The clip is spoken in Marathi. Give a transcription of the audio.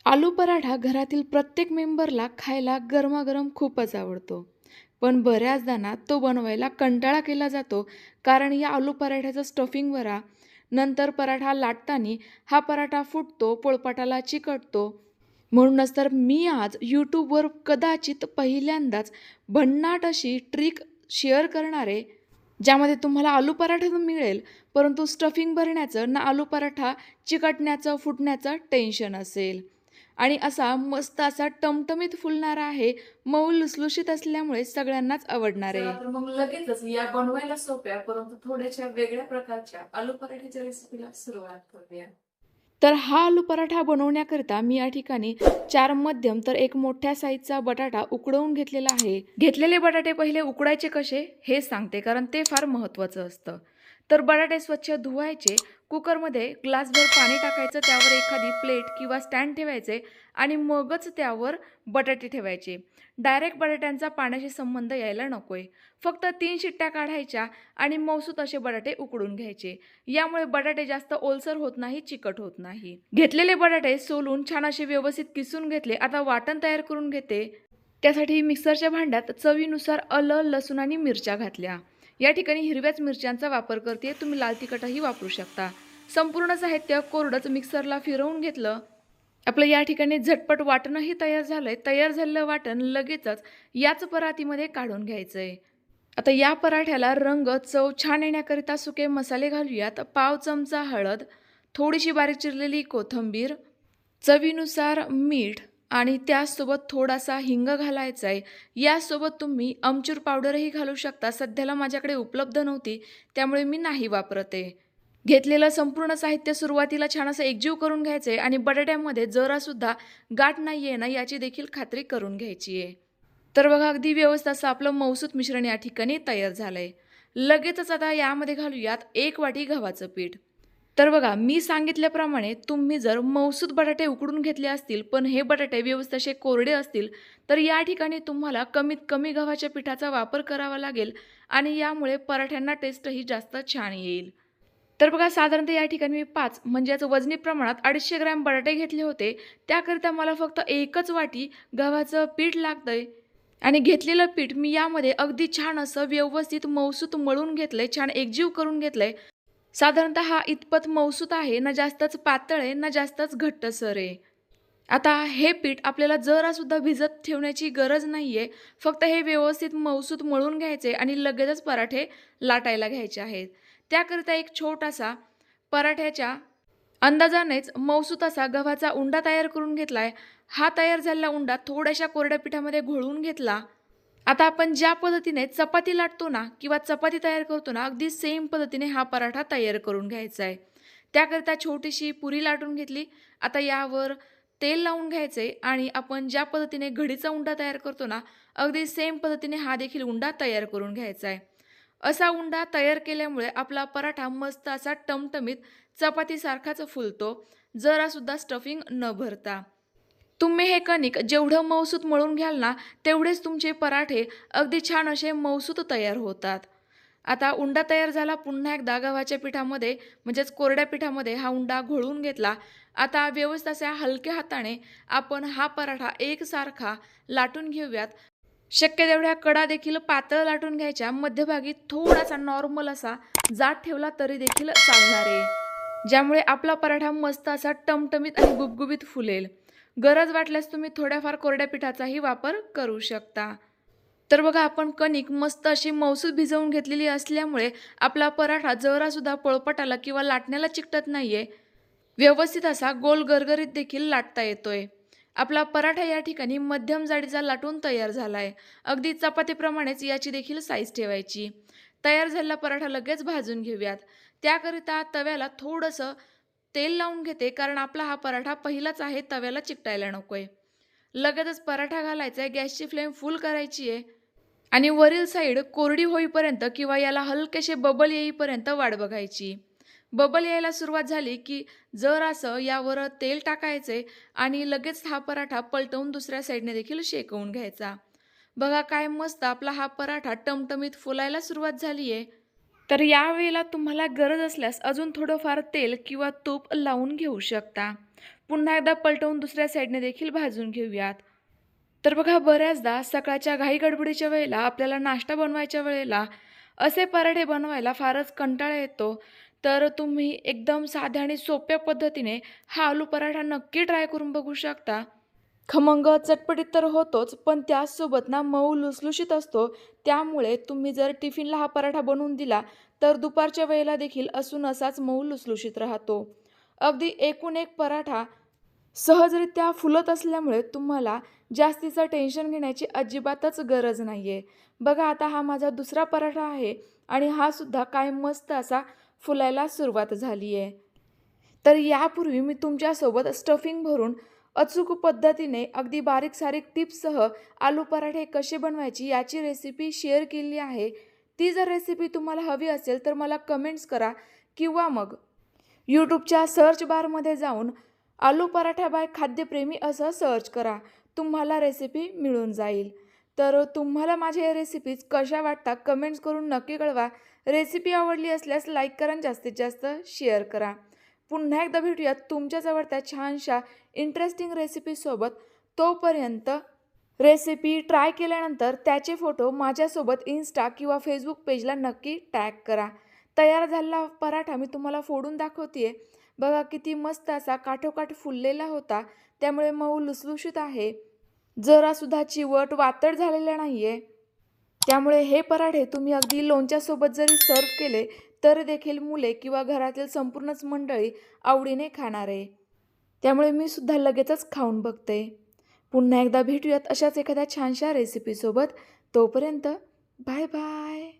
आलू पराठा घरातील प्रत्येक मेंबरला खायला गरमागरम खूपच आवडतो. पण बऱ्याचदा ना तो बनवायला कंटाळा केला जातो, कारण या आलू पराठ्याचं स्टफिंग भरा, नंतर पराठा लाटताना हा पराठा फुटतो, पोळपाटाला चिकटतो. म्हणूनच तर मी आज यूट्यूबवर कदाचित पहिल्यांदाच भन्नाट अशी ट्रिक शेअर करणार आहे, ज्यामध्ये तुम्हाला आलू पराठा तर मिळेल, परंतु स्टफिंग भरण्याचं ना आलू पराठा चिकटण्याचं, फुटण्याचं टेन्शन असेल. आणि असा मस्त असा टमटमीत फुलणारा आहे, मऊ लुसलुशीत असल्यामुळे सगळ्यांनाच आवडणार चला आहे. तर मग लगेचच या बनवायला सोप्या परंतु थोड्याशा वेगळ्या प्रकारच्या आलू पराठ्याच्या रेसिपीला सुरुवात करूया. तर हा आलू पराठा बनवण्याकरिता मी या ठिकाणी 4 मध्यम तर एक मोठ्या साईजचा बटाटा उकडवून घेतलेला आहे. घेतलेले बटाटे पहिले उकडायचे कसे हे सांगते, कारण ते फार महत्त्वाचं असतं. तर बटाटे स्वच्छ धुवायचे, कुकरमध्ये ग्लासभर पाणी टाकायचं, त्यावर एखादी प्लेट किंवा स्टँड ठेवायचे आणि मगच त्यावर बटाटे ठेवायचे. डायरेक्ट बटाट्यांचा पाण्याशी संबंध यायला नकोय. फक्त 3 शिट्ट्या काढायच्या आणि मऊसूत असे बटाटे उकडून घ्यायचे. यामुळे बटाटे जास्त ओलसर होत नाही, चिकट होत नाही. घेतलेले बटाटे सोलून छान असे व्यवस्थित किसून घेतले. आता वाटण तयार करून घेते. त्यासाठी मिक्सरच्या भांड्यात चवीनुसार आलं, लसूण आणि मिरच्या घातल्या. या ठिकाणी हिरव्याच मिरच्यांचा वापर करते, तुम्ही लाल तिखटही वापरू शकता. संपूर्ण साहित्य कोरडंच मिक्सरला फिरवून घेतलं. आपलं या ठिकाणी झटपट वाटणंही तयार झालंय. तयार झालेलं वाटण लगेचच याच परातीमध्ये काढून घ्यायचंय. आता या पराठ्याला रंग, चव छान येण्याकरिता सुके मसाले घालूयात. पाव चमचा हळद, थोडीशी बारीक चिरलेली कोथिंबीर, चवीनुसार मीठ आणि त्याचसोबत थोडासा हिंग घालायचा आहे. यासोबत तुम्ही आमचूर पावडरही घालू शकता. सध्याला माझ्याकडे उपलब्ध नव्हती, त्यामुळे मी नाही वापरत आहे. घेतलेलं संपूर्ण साहित्य सुरुवातीला छान असं एकजीव करून घ्यायचं आहे आणि बटाट्यामध्ये जरासुद्धा गाठ नाही आहे ना, याची देखील खात्री करून घ्यायची आहे. तर बघा, अगदी व्यवस्थित असं आपलं मऊसूत मिश्रण या ठिकाणी तयार झालं आहे. लगेचच आता यामध्ये घालूयात 1 वाटी गव्हाचं पीठ. तर बघा, मी सांगितल्याप्रमाणे तुम्ही जर मऊसूत बटाटे उकडून घेतले असतील, पण हे बटाटे व्यवस्थित असे कोरडे असतील, तर या ठिकाणी तुम्हाला कमीत कमी गव्हाच्या पिठाचा वापर करावा लागेल आणि यामुळे पराठ्यांना टेस्टही जास्त छान येईल. तर बघा, साधारणतः या ठिकाणी मी 5 म्हणजे याचं वजनी प्रमाणात 250 ग्रॅम बटाटे घेतले होते. त्याकरिता मला फक्त 1च वाटी गव्हाचं पीठ लागतंय आणि घेतलेलं पीठ मी यामध्ये अगदी छान असं व्यवस्थित मऊसूत मळून घेतलंय, छान एकजीव करून घेतलंय. साधारणतः हा इतपत मऊसूत आहे, ना जास्तच पातळ आहे, ना जास्तच घट्टसर आहे. आता हे पीठ आपल्याला जरासुद्धा भिजत ठेवण्याची गरज नाहीये. फक्त हे व्यवस्थित मऊसूत मळून घ्यायचे आणि लगेचच पराठे लाटायला घ्यायचे आहेत. त्याकरिता एक छोटासा पराठ्याच्या अंदाजानेच मऊसूत असा गव्हाचा उंडा तयार करून घेतलाय. हा तयार झालेला उंडा थोड्याशा कोरड्या पिठामध्ये घोळवून घेतला. आता आपण ज्या पद्धतीने चपाती लाटतो ना किंवा चपाती तयार करतो ना, अगदी सेम पद्धतीने हा पराठा तयार करून घ्यायचा आहे. त्याकरिता छोटीशी पुरी लाटून घेतली. आता यावर तेल लावून घ्यायचे आणि आपण ज्या पद्धतीने घडीचा उंडा तयार करतो ना, अगदी सेम पद्धतीने हा देखील उंडा तयार करून घ्यायचा आहे. असा उंडा तयार केल्यामुळे आपला पराठा मस्त असा टमटमीत चपातीसारखाच फुलतो, जरासुद्धा स्टफिंग न भरता. तुम्ही हे कणिक जेवढं मऊसूत मळून घ्याल ना, तेवढेच तुमचे पराठे अगदी छान असे मऊसूत तयार होतात. आता उंडा तयार झाला. पुन्हा एकदा गव्हाच्या पिठामध्ये म्हणजेच कोरड्या पिठामध्ये हा उंडा घोळवून घेतला. आता व्यवस्थित अशा हलक्या हाताने आपण हा पराठा एकसारखा लाटून घेऊयात. शक्य तेवढ्या कडा देखील पातळ लाटून घ्यायच्या. मध्यभागी थोडासा नॉर्मल असा जाड ठेवला तरी देखील चालणार आहे. ज्यामुळे आपला पराठा मस्त असा टमटमीत आणि गुबगुबीत फुलेल. गरज वाटल्यास तुम्ही थोड्याफार कोरड्या पिठाचाही वापर करू शकता. तर बघा, आपण कणिक मस्त अशी मऊसूत भिजवून घेतलेली असल्यामुळे आपला पराठा जरासुद्धा पोळपाटाला किंवा लाटण्याला चिकटत नाहीये. व्यवस्थित असा गोल गरगरीत देखील लाटता येतोय. आपला पराठा या ठिकाणी मध्यम जाडीचा लाटून तयार झाला आहे. अगदी चपातीप्रमाणेच याची देखील साईज ठेवायची. तयार झालेला पराठा लगेच भाजून घेऊयात. त्याकरिता तव्याला थोडंसं तेल लावून घेते, कारण आपला हा पराठा पहिलाच आहे, तव्याला चिकटायला नकोय. लगेचच पराठा घालायचा आहे. गॅसची फ्लेम फुल करायची आहे आणि वरील साईड कोरडी होईपर्यंत किंवा याला हलकेसे बबल येईपर्यंत वाट बघायची. बबल यायला सुरुवात झाली की जरासं यावर तेल टाकायचे आणि लगेच हा पराठा पलटवून दुसऱ्या साईडने देखील शेकवून घ्यायचा. बघा, काय मस्त आपला हा पराठा टमटमीत फुलायला सुरुवात झाली आहे. तर यावेळेला तुम्हाला गरज असल्यास अजून थोडंफार तेल किंवा तूप लावून घेऊ शकता. पुन्हा एकदा पलटवून दुसऱ्या साईडने देखील भाजून घेऊयात. तर बघा, बऱ्याचदा सकाळच्या घाईगडबडीच्या वेळेला आपल्याला नाश्ता बनवायच्या वेळेला असे पराठे बनवायला फारच कंटाळा येतो. तर तुम्ही एकदम साध्या आणि सोप्या पद्धतीने हा आलू पराठा नक्की ट्राय करून बघू शकता. खमंग चटपटीत तर होतोच, पण त्याचसोबत ना मऊ लुसलुशीत असतो. त्यामुळे तुम्ही जर टिफिनला हा पराठा बनवून दिला तर दुपारच्या वेळेला देखील असून असाच मऊ लुसलुशीत राहतो. अगदी एकूण एक पराठा सहजरित्या फुलत असल्यामुळे तुम्हाला जास्तीचं टेन्शन घेण्याची अजिबातच गरज नाही आहे. बघा, आता हा माझा दुसरा पराठा आहे आणि हा सुद्धा काय मस्त असा फुलायला सुरुवात झाली आहे. तर यापूर्वी मी तुमच्यासोबत स्टफिंग भरून अचूक पद्धतीने अगदी बारीक-सारीक टिप्ससह आलू पराठे कसे बनवायची याची रेसिपी शेअर केली आहे. ती जर रेसिपी तुम्हाला हवी असेल तर मला कमेंट्स करा किंवा मग यूट्यूबच्या सर्च बारमध्ये जाऊन आलू पराठा बाय खाद्यप्रेमी असं सर्च करा. तुम्हाला रेसिपी मिळून जाईल. तर तुम्हाला माझ्या या रेसिपीज कशा वाटतात कमेंट्स करून नक्की कळवा. रेसिपी आवडली असल्यास लाईक करा आणि जास्तीत जास्त शेअर करा. पुन्हा एकदा भेटूयात तुमच्याच आवडत्या छानशा इंटरेस्टिंग रेसिपीसोबत. तोपर्यंत रेसिपी ट्राय केल्यानंतर त्याचे फोटो माझ्यासोबत इन्स्टा किंवा फेसबुक पेजला नक्की टॅग करा. तयार झालेला पराठा मी तुम्हाला फोडून दाखवते. बघा, किती मस्त असा काठोकाठ फुललेला होता, त्यामुळे मऊ लुसलुशीत आहे. जरासुद्धा चिवट वातड झालेला नाही आहे. त्यामुळे हे पराठे तुम्ही अगदी लोणच्यासोबत जरी सर्व केले तर देखील मुले किंवा घरातील संपूर्णच मंडळी आवडीने खाणार आहे. त्यामुळे मी सुद्धा लगेचच खाऊन बघते. पुन्हा एकदा भेटूयात अशाच एखाद्या छानशा रेसिपीसोबत. तोपर्यंत बाय बाय.